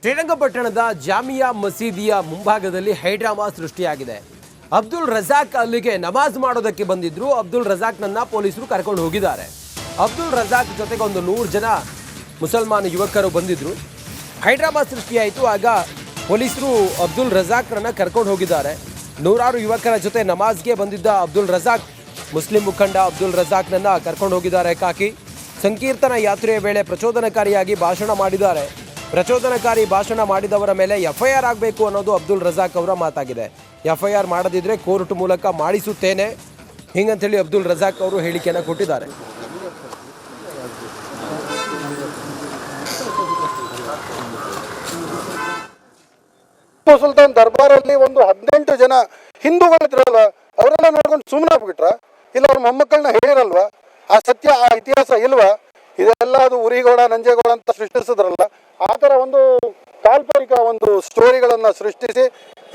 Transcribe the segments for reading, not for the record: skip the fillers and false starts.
ಶ್ರೀರಂಗಪಟ್ಟಣದ ಜಾಮಿಯಾ ಮಸೀದಿಯ ಮುಂಭಾಗದಲ್ಲಿ ಹೈಡ್ರಾಮಾ ಸೃಷ್ಟಿಯಾಗಿದೆ. ಅಬ್ದುಲ್ ರಜಾಕ್ ಅಲ್ಲಿಗೆ ನಮಾಜ್ ಮಾಡೋದಕ್ಕೆ ಬಂದಿದ್ರು. ಅಬ್ದುಲ್ ರಜಾಕ್ನನ್ನ ಪೊಲೀಸರು ಕರ್ಕೊಂಡು ಹೋಗಿದ್ದಾರೆ. ಅಬ್ದುಲ್ ರಜಾಕ್ ಜೊತೆಗೆ ಒಂದು 100 ಜನ ಮುಸಲ್ಮಾನ ಯುವಕರು ಬಂದಿದ್ರು. ಹೈಡ್ರಾಮಾ ಸೃಷ್ಟಿಯಾಯಿತು. ಆಗ ಪೊಲೀಸರು ಅಬ್ದುಲ್ ರಜಾಕ್ರನ್ನ ಕರ್ಕೊಂಡು ಹೋಗಿದ್ದಾರೆ. ನೂರಾರು ಯುವಕರ ಜೊತೆ ನಮಾಜ್ಗೆ ಬಂದಿದ್ದ ಅಬ್ದುಲ್ ರಜಾಕ್, ಮುಸ್ಲಿಂ ಮುಖಂಡ ಅಬ್ದುಲ್ ರಜಾಕ್ನನ್ನ ಕರ್ಕೊಂಡು ಹೋಗಿದ್ದಾರೆ. ಕಾಕಿ ಸಂಕೀರ್ತನ ಯಾತ್ರೆಯ ವೇಳೆ ಪ್ರಚೋದನಕಾರಿಯಾಗಿ ಭಾಷಣ ಮಾಡಿದ್ದಾರೆ. ಪ್ರಚೋದನಕಾರಿ ಭಾಷಣ ಮಾಡಿದವರ ಮೇಲೆ ಎಫ್ಐಆರ್ ಆಗಬೇಕು ಅನ್ನೋದು ಅಬ್ದುಲ್ ರಜಾಕ್ ಅವರ ಮಾತಾಗಿದೆ. ಎಫ್ಐಆರ್ ಮಾಡದಿದ್ರೆ ಕೋರ್ಟ್ ಮೂಲಕ ಮಾಡಿಸುತ್ತೇನೆ ಹಿಂಗಂತೇಳಿ ಅಬ್ದುಲ್ ರಜಾಕ್ ಅವರು ಹೇಳಿಕೆಯನ್ನು ಕೊಟ್ಟಿದ್ದಾರೆ. ಟಿಪ್ಪು ಸುಲ್ತಾನ್ ದರ್ಬಾರಲ್ಲಿ ಒಂದು 18 ಜನ ಹಿಂದೂಗಳಿದ್ರಲ್ಲ, ಅವರೆಲ್ಲ ನೋಡ್ಕೊಂಡು ಸುಮ್ಮನೆ ಆಗ್ಬಿಟ್ರ? ಇಲ್ಲ ಅವ್ರ ಮೊಮ್ಮಕ್ಕಳನ್ನ ಹೇಳಿರಲ್ವಾ? ಆ ಸತ್ಯ, ಆ ಇತಿಹಾಸ ಇಲ್ವಾ? ಇದೆಲ್ಲ ಅದು ಉರಿಗೋಡ ನಂಜೇಗೌಡ ಅಂತ ಸೃಷ್ಟಿಸಿದ್ರಲ್ಲ, ಆ ಥರ ಒಂದು ಕಾಲ್ಪನಿಕ ಒಂದು ಸ್ಟೋರಿಗಳನ್ನು ಸೃಷ್ಟಿಸಿ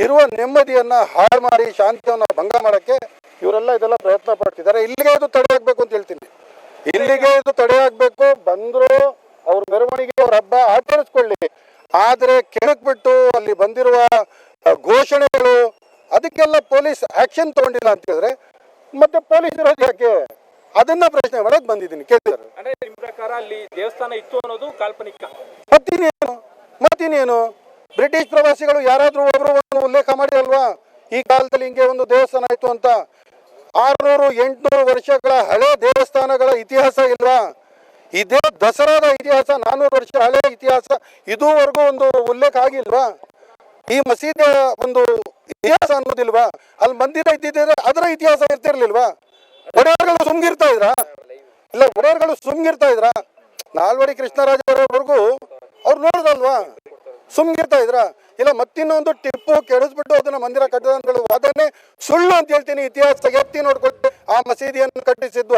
ಇರುವ ನೆಮ್ಮದಿಯನ್ನು ಹಾಳು ಮಾಡಿ ಶಾಂತಿಯನ್ನು ಭಂಗ ಮಾಡೋಕ್ಕೆ ಇವರೆಲ್ಲ ಇದೆಲ್ಲ ಪ್ರಯತ್ನ ಪಡ್ತಿದ್ದಾರೆ. ಇಲ್ಲಿಗೆ ಇದು ತಡೆಯಾಗಬೇಕು ಅಂತ ಹೇಳ್ತೀನಿ. ಇಲ್ಲಿಗೆ ಇದು ತಡೆಯಾಗಬೇಕು. ಬಂದರೂ ಅವ್ರ ಮೆರವಣಿಗೆ, ಅವ್ರ ಹಬ್ಬ ಆಚರಿಸ್ಕೊಳ್ಳಿ. ಆದರೆ ಕೆಣಕ್ಬಿಟ್ಟು ಅಲ್ಲಿ ಬಂದಿರುವ ಘೋಷಣೆಗಳು, ಅದಕ್ಕೆಲ್ಲ ಪೊಲೀಸ್ ಆಕ್ಷನ್ ತಗೊಂಡಿಲ್ಲ ಅಂತ ಹೇಳಿದ್ರೆ ಮತ್ತೆ ಪೊಲೀಸ್ ಇರೋದು ಯಾಕೆ? ಅದನ್ನ ಪ್ರಶ್ನೆ ಮಾಡಕ್ ಬಂದಿದ್ದೀನಿ. ಕೇಳಿದ್ರು ನಿಮ್ಮ ಪ್ರಕಾರ ಅಲ್ಲಿ ದೇವಸ್ಥಾನ ಇತ್ತು ಅನ್ನೋದು ಕಾಲ್ಪನಿಕ. ಮತ್ತಿನೇನು ಬ್ರಿಟಿಷ್ ಪ್ರವಾಸಿಗಳು ಯಾರಾದ್ರೂ ಒಬ್ರು ಒಂದು ಉಲ್ಲೇಖ ಮಾಡಿರಲ್ವಾ ಈ ಕಾಲದಲ್ಲಿ ಹಿಂಗೆ ಒಂದು ದೇವಸ್ಥಾನ ಆಯ್ತು ಅಂತ? 600-800 ವರ್ಷಗಳ ಹಳೆ ದೇವಸ್ಥಾನಗಳ ಇತಿಹಾಸ ಇಲ್ವಾ? ಇದೇ ದಸರಾದ ಇತಿಹಾಸ 400 ವರ್ಷ ಹಳೆ ಇತಿಹಾಸ ಇದುವರೆಗೂ ಒಂದು ಉಲ್ಲೇಖ ಆಗಿಲ್ವಾ? ಈ ಮಸೀದಿಯ ಒಂದು ಇತಿಹಾಸ ಅನ್ನೋದಿಲ್ವಾ? ಅಲ್ಲಿ ಮಂದಿರ ಇದ್ದಿದ್ರೆ ಅದರ ಇತಿಹಾಸ ಇರ್ತಿರ್ಲಿಲ್ವಾ? ಒಡೆಯರ್ಗಳು ಸುಮ್ಗಿರ್ತಾ ಇದ್ರ? ಇಲ್ಲ, ಒಡೆಯರ್ಗಳು ಸುಮ್ಗಿರ್ತಾ ಇದ್ರ? ನಾಲ್ವಡಿ ಕೃಷ್ಣರಾಜವರೆಗೂ ಅವ್ರು ನೋಡುದಲ್ವಾ? ಸುಮ್ಗಿರ್ತಾ ಇದ್ರ? ಇಲ್ಲ, ಮತ್ತಿನ್ನೊಂದು ಟಿಪ್ಪು ಕೆಡಿಸ್ಬಿಟ್ಟು ಅದನ್ನ ಮಂದಿರ ಕಟ್ಟಿದ ವಾದನೆ ಸುಳ್ಳು ಅಂತ ಹೇಳ್ತೀನಿ. ಇತಿಹಾಸ ಎತ್ತಿ ನೋಡ್ಕೊಟ್ಟು ಆ ಮಸೀದಿಯನ್ನು ಕಟ್ಟಿಸಿದ್ದು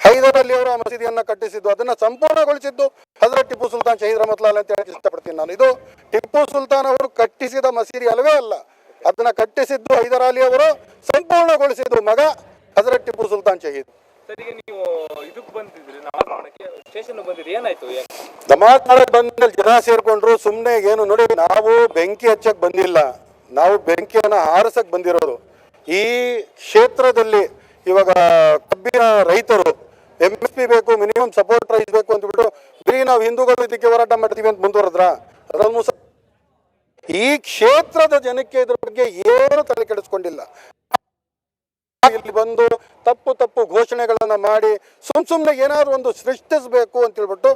ಹೈದರಲ್ಲಿ ಅವರು ಆ ಮಸೀದಿಯನ್ನ ಕಟ್ಟಿಸಿದ್ದು, ಅದನ್ನ ಸಂಪೂರ್ಣಗೊಳಿಸಿದ್ದು ಹಜರತ್ ಟಿಪ್ಪು ಸುಲ್ತಾನ್ ಶಹೀದ್ ರಹಮತ್ಲಾಲ್ ಅಂತ ಹೇಳಕ್ ಇಷ್ಟಪಡ್ತೀನಿ ನಾನು. ಇದು ಟಿಪ್ಪು ಸುಲ್ತಾನ್ ಅವರು ಕಟ್ಟಿಸಿದ ಮಸೀದಿ ಅಲ್ಲವೇ ಅಲ್ಲ. ಅದನ್ನ ಕಟ್ಟಿಸಿದ್ದು ಹೈದರಾಲಿ ಅವರು, ಸಂಪೂರ್ಣಗೊಳಿಸಿದ್ದು ಮಗ ಹಜರತ್ ಟಿಪ್ಪು ಸುಲ್ತಾನ್ ಶಹೀದ್. ನಮಾಜ್ ಮಾಡಕ್ ಬಂದ್ಮೇಲೆ ಜನ ಸೇರ್ಕೊಂಡ್ರು. ಸುಮ್ನೆ ಏನು ನೋಡಿ, ನಾವು ಬೆಂಕಿ ಹಚ್ಚಕ್ ಬಂದಿಲ್ಲ, ನಾವು ಬೆಂಕಿಯನ್ನ ಹಾರಿಸಕ್ ಬಂದಿರೋದು. ಈ ಕ್ಷೇತ್ರದಲ್ಲಿ ಇವಾಗ ಕಬ್ಬಿನ ರೈತರು MSP ಬೇಕು, ಮಿನಿಮಮ್ ಸಪೋರ್ಟ್ ಪ್ರೈಸ್ ಬೇಕು ಅಂದ್ಬಿಟ್ಟು ಬರೀ ನಾವು ಹಿಂದೂಗಳು ಇದಕ್ಕೆ ಹೋರಾಟ ಮಾಡ್ತೀವಿ ಅಂತ ಮುಂದುವರೆದ್ರ? ಈ ಕ್ಷೇತ್ರದ ಜನಕ್ಕೆ ಇದ್ರ ಬಗ್ಗೆ ಏನು ತಲೆ ಕೆಡಿಸ್ಕೊಂಡಿಲ್ಲ. ಇಲ್ಲಿ ಬಂದು ತಪ್ಪು ಘೋಷಣೆಗಳನ್ನ ಮಾಡಿ ಸುಮ್ನೆ ಏನಾದ್ರು ಒಂದು ಸೃಷ್ಟಿಸ್ಬೇಕು ಅಂತ ಹೇಳ್ಬಿಟ್ಟು,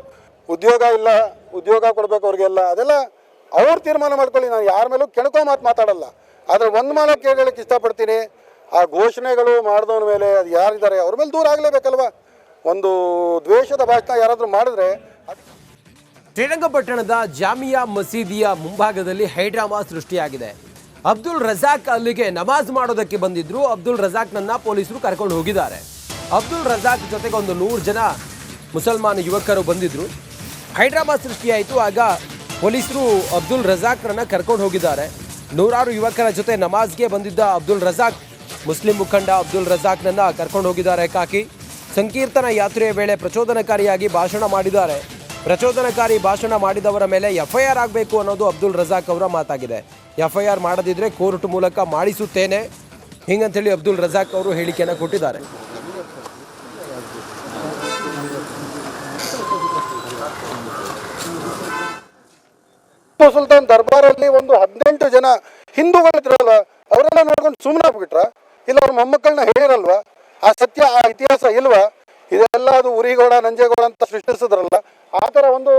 ಉದ್ಯೋಗ ಇಲ್ಲ, ಉದ್ಯೋಗ ಕೊಡ್ಬೇಕು ಅವ್ರಿಗೆಲ್ಲ, ಅದೆಲ್ಲ ಅವ್ರು ತೀರ್ಮಾನ ಮಾಡ್ಕೊಳ್ಳಿ. ನಾನು ಯಾರ ಮೇಲೂ ಕೆಣಕೋ ಮಾತಾಡಲ್ಲ. ಆದ್ರೆ ಒಂದ್ ಮಾಲ ಕೇಳಲಿಕ್ಕೆ ಇಷ್ಟಪಡ್ತೀನಿ, ಆ ಘೋಷಣೆಗಳು ಮಾಡಿದವನ ಮೇಲೆ ಅದು ಯಾರಿದ್ದಾರೆ ಅವ್ರ ಮೇಲೆ ದೂರ ಆಗ್ಲೇಬೇಕಲ್ವಾ? ಒಂದು ದ್ವೇಷದ ಭಾಷಣ ಯಾರಾದ್ರೂ ಮಾಡಿದ್ರೆ. ಶ್ರೀರಂಗಪಟ್ಟಣದ ಜಾಮಿಯಾ ಮಸೀದಿಯ ಮುಂಭಾಗದಲ್ಲಿ ಹೈಡ್ರಾಮಾ ಸೃಷ್ಟಿಯಾಗಿದೆ. ಅಬ್ದುಲ್ ರಜಾಕ್ ಅಲ್ಲಿಗೆ ನಮಾಜ್ ಮಾಡೋದಕ್ಕೆ ಬಂದಿದ್ರು. ಅಬ್ದುಲ್ ರಜಾಕ್ನನ್ನ ಪೊಲೀಸರು ಕರ್ಕೊಂಡು ಹೋಗಿದ್ದಾರೆ. ಅಬ್ದುಲ್ ರಜಾಕ್ ಜೊತೆಗೆ ಒಂದು 100 ಜನ ಮುಸಲ್ಮಾನ ಯುವಕರು ಬಂದಿದ್ರು. ಹೈಡ್ರಾಮಾ ಸೃಷ್ಟಿಯಾಯಿತು. ಆಗ ಪೊಲೀಸರು ಅಬ್ದುಲ್ ರಜಾಕ್ರನ್ನ ಕರ್ಕೊಂಡು ಹೋಗಿದ್ದಾರೆ. ನೂರಾರು ಯುವಕರ ಜೊತೆ ನಮಾಜ್ಗೆ ಬಂದಿದ್ದ ಅಬ್ದುಲ್ ರಜಾಕ್, ಮುಸ್ಲಿಂ ಮುಖಂಡ ಅಬ್ದುಲ್ ರಜಾಕ್ನನ್ನ ಕರ್ಕೊಂಡು ಹೋಗಿದ್ದಾರೆ. ಕಾಕಿ ಸಂಕೀರ್ತನ ಯಾತ್ರೆಯ ವೇಳೆ ಪ್ರಚೋದನಕಾರಿಯಾಗಿ ಭಾಷಣ ಮಾಡಿದ್ದಾರೆ. ಪ್ರಚೋದನಕಾರಿ ಭಾಷಣ ಮಾಡಿದವರ ಮೇಲೆ ಎಫ್ಐಆರ್ ಆಗಬೇಕು ಅನ್ನೋದು ಅಬ್ದುಲ್ ರಜಾಕ್ ಅವರ ಮಾತಾಗಿದೆ. ಎಫ್ಐಆರ್ ಮಾಡದಿದ್ರೆ ಕೋರ್ಟ್ ಮೂಲಕ ಮಾಡಿಸುತ್ತೇನೆ ಹಿಂಗಂತೇಳಿ ಅಬ್ದುಲ್ ರಜಾಕ್ ಅವರು ಹೇಳಿಕೆಯನ್ನು ಕೊಟ್ಟಿದ್ದಾರೆ. ಟಿಪ್ಪು ಸುಲ್ತಾನ್ ದರ್ಬಾರಲ್ಲಿ ಒಂದು 18 ಜನ ಹಿಂದೂಗಳಿದ್ರಲ್ಲ, ಅವರೆಲ್ಲ ನೋಡ್ಕೊಂಡು ಸುಮ್ಮನೆ ಆಗ್ಬಿಟ್ರ? ಇಲ್ಲ ಅವ್ರ ಮೊಮ್ಮಕ್ಕಳನ್ನ ಹೇಳಿರಲ್ವಾ? ಆ ಸತ್ಯ, ಆ ಇತಿಹಾಸ ಇಲ್ವಾ? ಇದೆಲ್ಲ ಅದು ಉರಿಗೋಡ ನಂಜೇಗೌಡ ಅಂತ ಸೃಷ್ಟಿಸಿದ್ರಲ್ಲ, ಆ ಥರ ಒಂದು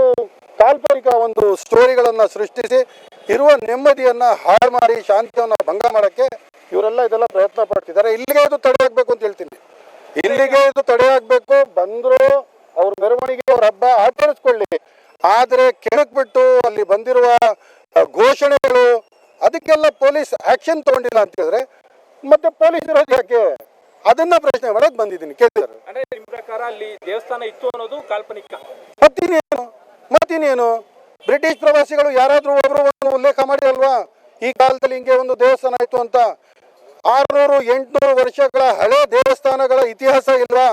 ಕಾಲ್ಪನಿಕ ಒಂದು ಸ್ಟೋರಿಗಳನ್ನು ಸೃಷ್ಟಿಸಿ ಇರುವ ನೆಮ್ಮದಿಯನ್ನ ಹಾಳು ಮಾಡಿ ಶಾಂತಿಯನ್ನು ಭಂಗ ಮಾಡೋಕ್ಕೆ ಇವರೆಲ್ಲ ಇದೆಲ್ಲ ಪ್ರಯತ್ನ ಪಡ್ತಿದ್ದಾರೆ. ಇಲ್ಲಿಗೆ ಇದು ತಡೆಯಾಗಬೇಕು ಅಂತ ಹೇಳ್ತೀನಿ. ಇಲ್ಲಿಗೆ ಇದು ತಡೆಯಾಗಬೇಕು. ಬಂದರೂ ಅವ್ರ ಮೆರವಣಿಗೆ, ಅವ್ರ ಹಬ್ಬ ಆಚರಿಸ್ಕೊಳ್ಳಿ. ಆದರೆ ಕೆಣಕ್ಬಿಟ್ಟು ಅಲ್ಲಿ ಬಂದಿರುವ ಘೋಷಣೆಗಳು, ಅದಕ್ಕೆಲ್ಲ ಪೊಲೀಸ್ ಆಕ್ಷನ್ ತಗೊಂಡಿಲ್ಲ ಅಂತ ಹೇಳಿದ್ರೆ ಮತ್ತೆ ಪೊಲೀಸ್ ಇರೋದು ಯಾಕೆ? ಅದನ್ನ ಪ್ರಶ್ನೆ ಮಾಡಕ್ ಬಂದಿದ್ದೀನಿ. ಕೇಳಿದ್ರು ನಿಮ್ಮ ಪ್ರಕಾರ ಅಲ್ಲಿ ದೇವಸ್ಥಾನ ಇತ್ತು ಅನ್ನೋದು ಕಾಲ್ಪನಿಕ. ಮತ್ತಿನೇನು ಬ್ರಿಟಿಷ್ ಪ್ರವಾಸಿಗಳು ಯಾರಾದ್ರೂ ಒಬ್ರು ಒಂದು ಉಲ್ಲೇಖ ಮಾಡಿರಲ್ವಾ ಈ ಕಾಲದಲ್ಲಿ ಹಿಂಗೆ ಒಂದು ದೇವಸ್ಥಾನ ಆಯ್ತು ಅಂತ? 600-800 ವರ್ಷಗಳ ಹಳೆ ದೇವಸ್ಥಾನಗಳ ಇತಿಹಾಸ ಇಲ್ವಾ?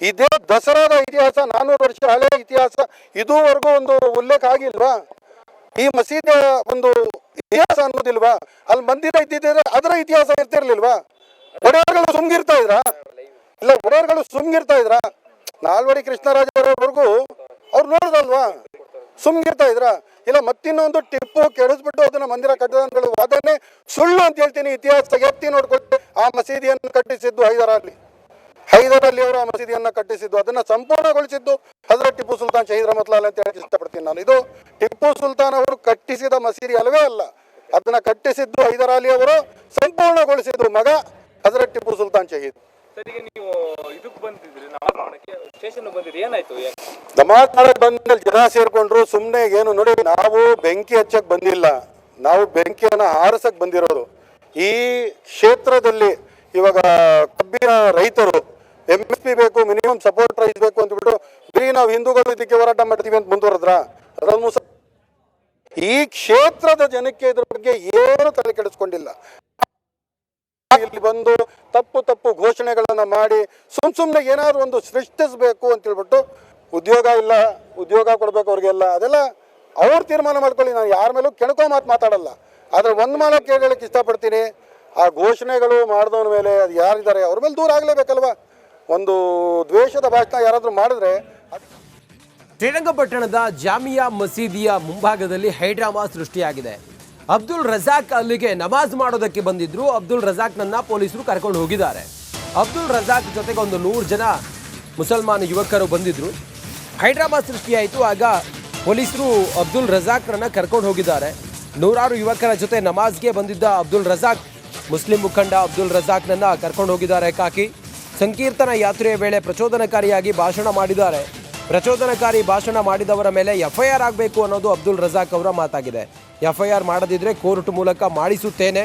ಇದೇ ದಸರಾದ ಇತಿಹಾಸ 400 ವರ್ಷ ಹಳೆ ಇತಿಹಾಸ ಇದುವರೆಗೂ ಒಂದು ಉಲ್ಲೇಖ ಆಗಿಲ್ವಾ? ಈ ಮಸೀದಿಯ ಒಂದು ಇತಿಹಾಸ ಅನ್ನೋದಿಲ್ವಾ? ಅಲ್ಲಿ ಮಂದಿರ ಇದ್ದಿದ್ರೆ ಅದರ ಇತಿಹಾಸ ಇರ್ತಿರ್ಲಿಲ್ವಾ? ಒಡೆಯರ್ಗಳು ಸುಮ್ಗಿರ್ತಾ ಇದ್ರಾ? ಇಲ್ಲ, ಒಡೆಯರ್ಗಳು ಸುಮ್ಗಿರ್ತಾ ಇದ್ರಾ? ನಾಲ್ವಡಿ ಕೃಷ್ಣರಾಜವರೆಗೂ ಅವ್ರು ನೋಡುದಲ್ವಾ? ಸುಮ್ಗಿರ್ತಾ ಇದ್ರಾ? ಇಲ್ಲ, ಮತ್ತಿನ್ನೊಂದು ಟಿಪ್ಪು ಕೆಡಿಸ್ಬಿಟ್ಟು ಅದನ್ನ ಮಂದಿರ ಕಟ್ಟದ ವಾದನೆ ಸುಳ್ಳು ಅಂತ ಹೇಳ್ತೀನಿ. ಇತಿಹಾಸ ಎತ್ತಿ ನೋಡ್ಕೊಳ್ಳಿ. ಆ ಮಸೀದಿಯನ್ನು ಕಟ್ಟಿಸಿದ್ದು ಹೈದರ್ ಅಲಿ ಅವರು ಆ ಮಸೀದಿಯನ್ನ ಕಟ್ಟಿಸಿದ್ದು, ಅದನ್ನ ಸಂಪೂರ್ಣಗೊಳಿಸಿದ್ದು ಹಜರತ್ ಟಿಪ್ಪು ಸುಲ್ತಾನ್ ಶಹೀದ್ ರಹಮತ್ಲಾಲ್ ಅಂತ ಹೇಳಕ್ಕೆ ಇಷ್ಟಪಡ್ತೀನಿ ನಾನು. ಇದು ಟಿಪ್ಪು ಸುಲ್ತಾನ್ ಅವರು ಕಟ್ಟಿಸಿದ ಮಸೀದಿ ಅಲ್ಲವೇ ಅಲ್ಲ. ಅದನ್ನ ಕಟ್ಟಿಸಿದ್ದು ಹೈದರ್ ಅಲಿ ಅವರು, ಸಂಪೂರ್ಣಗೊಳಿಸಿದ್ದು ಮಗ ಹಜರತ್ ಟಿಪ್ಪು ಸುಲ್ತಾನ್ ಶಹೀದ್. ಸರಿಗೆ ನೀವು ಇದಕ್ಕೆ ಬಂದಿದ್ರಿ, ನಮಾಜ್ ಮಾಡಕ್ಕೆ ಸ್ಟೇಷನ್ ಬಂದಿದ್ರಿ, ಏನಾಯ್ತು? ನಮಾಜ್ ಮಾಡಕ್ ಬಂದ್ಮೇಲೆ ಜನ ಸೇರ್ಕೊಂಡ್ರು. ಸುಮ್ನೆ ಏನು ನೋಡಿ, ನಾವು ಬೆಂಕಿ ಹಚ್ಚಕ್ ಬಂದಿಲ್ಲ, ನಾವು ಬೆಂಕಿಯನ್ನ ಹಾರಿಸಕ್ ಬಂದಿರೋದು. ಈ ಕ್ಷೇತ್ರದಲ್ಲಿ ಇವಾಗ ಕಬ್ಬಿನ ರೈತರು MSP ಬೇಕು, ಮಿನಿಮಮ್ ಸಪೋರ್ಟ್ ಪ್ರೈಸ್ ಬೇಕು ಅಂತ ಬಿಟ್ಟು ಬರೀ ನಾವು ಹಿಂದೂಗಳು ಇದಕ್ಕೆ ಹೋರಾಟ ಮಾಡ್ತೀವಿ ಅಂತ ಮುಂದುವರೆದ್ರ. ಈ ಕ್ಷೇತ್ರದ ಜನಕ್ಕೆ ಇದ್ರ ಬಗ್ಗೆ ಏನು ತಲೆ ಕೆಡಿಸ್ಕೊಂಡಿಲ್ಲ. ಇಲ್ಲಿ ಬಂದು ತಪ್ಪು ಘೋಷಣೆಗಳನ್ನ ಮಾಡಿ ಸುಮ್ನೆ ಏನಾದ್ರು ಒಂದು ಸೃಷ್ಟಿಸಬೇಕು ಅಂತ ಹೇಳ್ಬಿಟ್ಟು, ಉದ್ಯೋಗ ಇಲ್ಲ, ಉದ್ಯೋಗ ಕೊಡ್ಬೇಕು ಅವ್ರಿಗೆಲ್ಲ, ಅದೆಲ್ಲ ಅವ್ರು ತೀರ್ಮಾನ ಮಾಡ್ಕೊಳ್ಳಿ. ನಾನು ಯಾರ ಮೇಲೂ ಕೆಣಕೋ ಮಾತಾಡಲ್ಲ. ಆದ್ರೆ ಒಂದ್ ಮಾಲ ಕೇಳಲಿಕ್ಕೆ ಇಷ್ಟಪಡ್ತೀನಿ, ಆ ಘೋಷಣೆಗಳು ಮಾಡಿದವನ ಮೇಲೆ ಅದು ಯಾರಿದ್ದಾರೆ ಅವ್ರ ಮೇಲೆ ದೂರ ಆಗ್ಲೇಬೇಕಲ್ವಾ? ಒಂದು ದ್ವೇಷದ ಭಾಷಣ ಯಾರಾದ್ರೂ ಮಾಡಿದ್ರೆ. ಶ್ರೀರಂಗಪಟ್ಟಣದ ಜಾಮಿಯಾ ಮಸೀದಿಯ ಮುಂಭಾಗದಲ್ಲಿ ಹೈಡ್ರಾಮಾ ಸೃಷ್ಟಿಯಾಗಿದೆ. ಅಬ್ದುಲ್ ರಜಾಕ್ ಅಲ್ಲಿಗೆ ನಮಾಜ್ ಮಾಡೋದಕ್ಕೆ ಬಂದಿದ್ರು. ಅಬ್ದುಲ್ ರಜಾಕ್ನನ್ನ ಪೊಲೀಸರು ಕರ್ಕೊಂಡು ಹೋಗಿದ್ದಾರೆ. ಅಬ್ದುಲ್ ರಜಾಕ್ ಜೊತೆಗೆ ಒಂದು 100 ಜನ ಮುಸಲ್ಮಾನ ಯುವಕರು ಬಂದಿದ್ರು. ಹೈಡ್ರಾಮಾ ಸೃಷ್ಟಿಯಾಯಿತು. ಆಗ ಪೊಲೀಸರು ಅಬ್ದುಲ್ ರಜಾಕ್ರನ್ನ ಕರ್ಕೊಂಡು ಹೋಗಿದ್ದಾರೆ. ನೂರಾರು ಯುವಕರ ಜೊತೆ ನಮಾಜ್ಗೆ ಬಂದಿದ್ದ ಅಬ್ದುಲ್ ರಜಾಕ್, ಮುಸ್ಲಿಂ ಮುಖಂಡ ಅಬ್ದುಲ್ ರಜಾಕ್ನನ್ನ ಕರ್ಕೊಂಡು ಹೋಗಿದ್ದಾರೆ. ಕಾಕಿ ಸಂಕೀರ್ತನ ಯಾತ್ರೆಯ ವೇಳೆ ಪ್ರಚೋದನಕಾರಿಯಾಗಿ ಭಾಷಣ ಮಾಡಿದ್ದಾರೆ. ಪ್ರಚೋದನಕಾರಿ ಭಾಷಣ ಮಾಡಿದವರ ಮೇಲೆ FIR ಆಗಬೇಕು ಅನ್ನೋದು ಅಬ್ದುಲ್ ರಜಾಕ್ ಅವರ ಮಾತಾಗಿದೆ. FIR ಮಾಡದಿದ್ರೆ ಕೋರ್ಟ್ ಮೂಲಕ ಮಾಡಿಸುತ್ತೇನೆ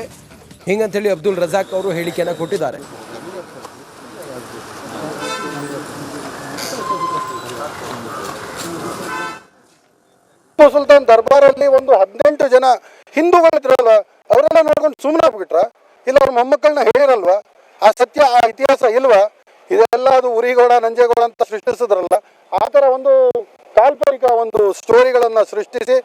ಹಿಂಗಂತೇಳಿ ಅಬ್ದುಲ್ ರಜಾಕ್ ಅವರು ಹೇಳಿಕೆಯನ್ನು ಕೊಟ್ಟಿದ್ದಾರೆ. ಟಿಪ್ಪು ಸುಲ್ತಾನ್ ದರ್ಬಾರಲ್ಲಿ ಒಂದು 18 ಜನ ಹಿಂದೂಗಳಿದ್ರಲ್ಲ, ಅವರೆಲ್ಲ ನೋಡ್ಕೊಂಡು ಸುಮ್ಮನೆ ಆಗ್ಬಿಟ್ರ? ಇಲ್ಲ, ಅವ್ರ ಮೊಮ್ಮಕ್ಕಳನ್ನ ಹೇಳಿರಲ್ವಾ? ಆ ಸತ್ಯ, ಆ ಇತಿಹಾಸ ಇಲ್ವಾ? ಇದೆಲ್ಲ ಅದು ಉರಿಗೌಡ ನಂಜೇಗೌಡ ಅಂತ ಸೃಷ್ಟಿಸಿದ್ರಲ್ಲ, ಆ ಥರ ಒಂದು ಕಾಲ್ಪನಿಕ ಒಂದು ಸ್ಟೋರಿಗಳನ್ನ ಸೃಷ್ಟಿಸಿ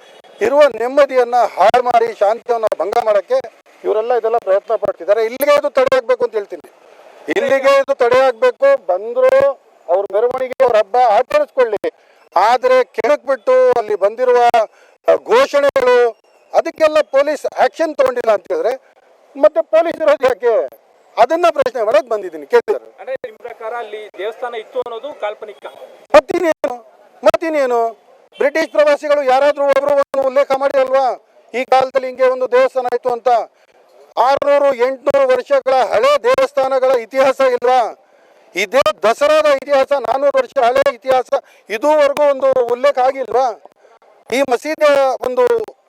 ಇರುವ ನೆಮ್ಮದಿಯನ್ನ ಹಾಳು ಮಾಡಿ ಶಾಂತಿಯನ್ನ ಭಂಗ ಮಾಡಕ್ಕೆ ಇವರೆಲ್ಲ ಇದೆಲ್ಲ ಪ್ರಯತ್ನ ಪಡ್ತಿದ್ದಾರೆ. ಇಲ್ಲಿಗೆ ಇದು ತಡೆ ಆಗ್ಬೇಕು ಅಂತ ಹೇಳ್ತೀನಿ. ಇಲ್ಲಿಗೆ ಇದು ತಡೆ ಆಗ್ಬೇಕು. ಬಂದ್ರು ಅವ್ರ ಮೆರವಣಿಗೆ, ಅವ್ರ ಹಬ್ಬ ಆಚರಿಸ್ಕೊಳ್ಳಿ. ಆದ್ರೆ ಕೆಣಕ್ಬಿಟ್ಟು ಅಲ್ಲಿ ಬಂದಿರುವ ಘೋಷಣೆಗಳು, ಅದಕ್ಕೆಲ್ಲ ಪೊಲೀಸ್ ಆಕ್ಷನ್ ತಗೊಂಡಿಲ್ಲ ಅಂತ ಹೇಳಿದ್ರೆ ಮತ್ತೆ ಪೊಲೀಸ್ ಇರೋದು ಯಾಕೆ? ಅದನ್ನ ಪ್ರಶ್ನೆ ಮಾಡಕ್ ಬಂದಿದ್ದೀನಿ. ಕೇಳಿದ್ರು ಅಂದ್ರೆ ನಿಮ್ ಪ್ರಕಾರ ಅಲ್ಲಿ ದೇವಸ್ಥಾನ ಇತ್ತು ಅನ್ನೋದು ಕಾಲ್ಪನಿಕ? ಮತ್ತಿನೇನು ಬ್ರಿಟಿಷ್ ಪ್ರವಾಸಿಗಳು ಯಾರಾದ್ರೂ ಒಬ್ರು ಉಲ್ಲೇಖ ಮಾಡಿ ಅಲ್ವಾ ಈ ಕಾಲದಲ್ಲಿ ಹಿಂಗೆ ಒಂದು ದೇವಸ್ಥಾನ ಆಯ್ತು ಅಂತ? 600-800 ವರ್ಷಗಳ ಹಳೆ ದೇವಸ್ಥಾನಗಳ ಇತಿಹಾಸ ಇಲ್ವಾ? ಇದೇ ದಸರಾದ ಇತಿಹಾಸ 400 ವರ್ಷ ಹಳೆ ಇತಿಹಾಸ ಇದುವರೆಗೂ ಒಂದು ಉಲ್ಲೇಖ ಆಗಿಲ್ವಾ? ಈ ಮಸೀದಿಯ ಒಂದು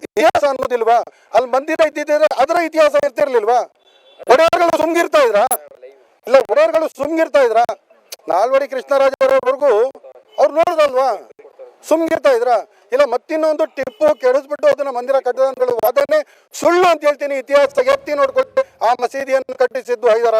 ಇತಿಹಾಸ ಅನ್ನೋದಿಲ್ವಾ? ಅಲ್ಲಿ ಮಂದಿರ ಇದ್ದಿದ್ರೆ ಅದರ ಇತಿಹಾಸ ಇರ್ತಿರ್ಲಿಲ್ವಾ? ಒಡೆಯರ್ಗಳು ಸುಮ್ಗಿರ್ತಾ ಇದ್ರಾ? ಇಲ್ಲ, ಒಡೆಯರ್ಗಳು ಸುಮ್ಗಿರ್ತಾ ಇದ್ರಾ? ನಾಲ್ವಡಿ ಕೃಷ್ಣರಾಜವರೆಗೂ ಅವ್ರು ನೋಡುದಲ್ವಾ? ಸುಮ್ಗಿರ್ತಾ ಇದ್ರಾ? ಇಲ್ಲ, ಮತ್ತಿನ್ನೊಂದು ಟಿಪ್ಪು ಕೆಡಿಸ್ಬಿಟ್ಟು ಅದನ್ನ ಮಂದಿರ ಕಟ್ಟದ ವಾದನೆ ಸುಳ್ಳು ಅಂತ ಹೇಳ್ತೀನಿ. ಇತಿಹಾಸ ಎತ್ತಿ ನೋಡ್ಕೊಳ್ಳಿ. ಆ ಮಸೀದಿಯನ್ನು ಕಟ್ಟಿಸಿದ್ದು ಹೈದರ್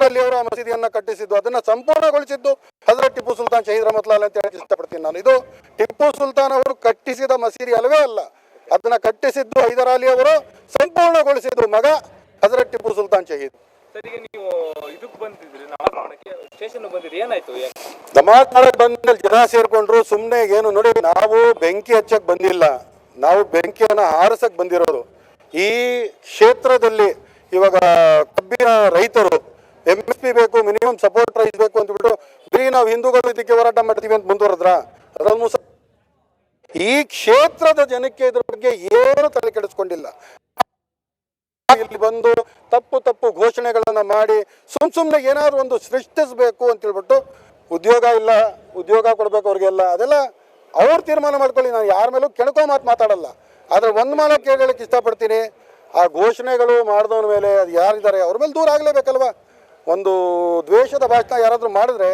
ಅಲಿ ಅವರು ಆ ಮಸೀದಿಯನ್ನ ಕಟ್ಟಿಸಿದ್ದು, ಅದನ್ನ ಸಂಪೂರ್ಣಗೊಳಿಸಿದ್ದು ಹಜರತ್ ಟಿಪ್ಪು ಸುಲ್ತಾನ್ ಶಹೀದ್ ರಹಮತ್ಲಾಲ್ ಅಂತ ಹೇಳಕ್ಕೆ ಇಷ್ಟಪಡ್ತೀನಿ ನಾನು. ಇದು ಟಿಪ್ಪು ಸುಲ್ತಾನ್ ಅವರು ಕಟ್ಟಿಸಿದ ಮಸೀದಿ ಅಲ್ಲವೇ ಅಲ್ಲ. ಅದನ್ನ ಕಟ್ಟಿಸಿದ್ದು ಹೈದರ್ ಅಲಿ ಅವರು, ಸಂಪೂರ್ಣಗೊಳಿಸಿದ್ದು ಮಗ ಹಜರತ್ ಟಿಪ್ಪು ಸುಲ್ತಾನ್ ಶಹೀದ್. ಸರಿಗೆ ನೀವು ಇದಕ್ಕೆ ಬಂದಿದ್ರಿ, ನಮಾಜ್ ಮಾಡಕ್ಕೆ ಸ್ಟೇಷನ್ ಬಂದಿದ್ರಿ, ಏನಾಯ್ತು? ನಮಾಜ್ ಮಾಡಕ್ ಬಂದ್ಮೇಲೆ ಜನ ಸೇರ್ಕೊಂಡ್ರು. ಸುಮ್ನೆ ಏನು ನೋಡಿ, ನಾವು ಬೆಂಕಿ ಹಚ್ಚಕ್ ಬಂದಿಲ್ಲ, ನಾವು ಬೆಂಕಿಯನ್ನ ಹಾರಿಸಕ್ ಬಂದಿರೋದು. ಈ ಕ್ಷೇತ್ರದಲ್ಲಿ ಇವಾಗ ಕಬ್ಬಿನ ರೈತರು MSP ಬೇಕು, ಮಿನಿಮಮ್ ಸಪೋರ್ಟ್ ಪ್ರೈಸ್ ಬೇಕು ಅಂತ ಬಿಟ್ಟು ಬರೀ ನಾವು ಹಿಂದೂಗಳು ಇದಕ್ಕೆ ಹೋರಾಟ ಮಾಡ್ತೀವಿ ಅಂತ ಮುಂದುವರೆದ್ರ. ಈ ಕ್ಷೇತ್ರದ ಜನಕ್ಕೆ ಇದ್ರ ಬಗ್ಗೆ ಏನು ತಲೆ ಕೆಡಿಸ್ಕೊಂಡಿಲ್ಲ. ಇಲ್ಲಿ ಬಂದು ತಪ್ಪು ಘೋಷಣೆಗಳನ್ನ ಮಾಡಿ ಸುಮ್ನೆ ಏನಾದ್ರು ಒಂದು ಸೃಷ್ಟಿಸಬೇಕು ಅಂತ ಹೇಳ್ಬಿಟ್ಟು, ಉದ್ಯೋಗ ಇಲ್ಲ, ಉದ್ಯೋಗ ಕೊಡ್ಬೇಕು ಅವ್ರಿಗೆಲ್ಲ, ಅದೆಲ್ಲ ಅವ್ರು ತೀರ್ಮಾನ ಮಾಡ್ಕೊಳ್ಳಿ. ನಾನು ಯಾರ ಮೇಲೂ ಕೆಣಕೋ ಮಾತಾಡಲ್ಲ. ಆದ್ರೆ ಒಂದ್ ಮಾಲ ಕೇಳಲಿಕ್ಕೆ ಇಷ್ಟಪಡ್ತೀನಿ, ಆ ಘೋಷಣೆಗಳು ಮಾಡಿದವನ ಮೇಲೆ ಅದು ಯಾರಿದ್ದಾರೆ ಅವ್ರ ಮೇಲೆ ದೂರ ಆಗ್ಲೇಬೇಕಲ್ವಾ? ಒಂದು ದ್ವೇಷದ ಭಾಷಣ ಯಾರಾದ್ರೂ ಮಾಡಿದ್ರೆ